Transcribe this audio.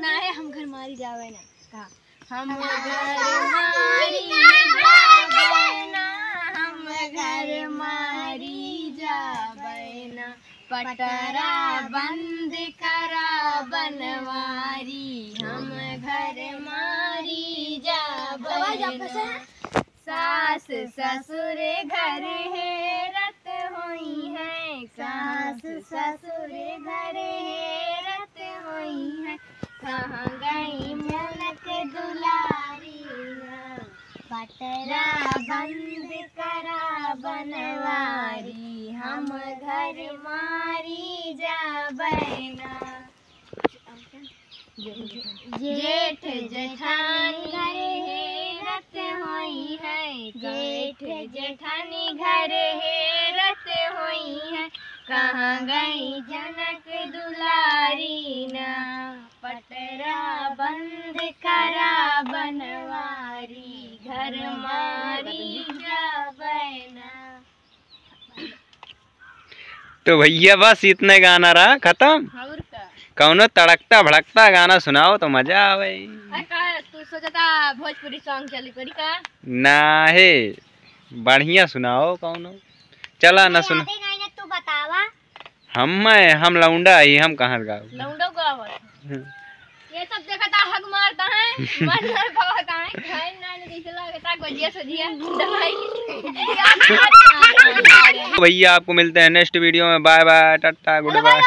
गाना है हम घर मारी जावे ना का हम घर मारी जावे ना, हम घर मारी जावे ना, पटरा बंद करा बनवारी, हम घर मारी जावे ना। सास ससुर घर हेरत हुई है, सास ससुर घर हेरत हुई है, कहाँ गई मुलक दुलारी ना, पटरा बंद करा बनवारी, हम घर मारी जावे ना। जेठ जेठानी घर हेरत हुई है, जेठ जेठानी घर हेरत हुई है, कहाँ गई जनक दुलारी ना, पटरा बंद करा बनवारी, घर मारी जावे ना। तो भैया बस इतने गाना रहा खत्म। कौनो तड़कता भड़कता गाना सुनाओ तो मजा आवे। तू सोचता भोजपुरी सॉन्ग चली पड़ी का? ना है बढ़िया सुनाओ कौनो। चला न सुना तू बतावा। हम लौंडा ही, हम कहाँ गाओ लौंडो गावत ये सब देखता हक मारता है मन में भगता है खाए ना जैसे लगता गजिया सजिया दवाई। भैया आपको मिलते हैं नेक्स्ट वीडियो में। Bye bye tata good bye.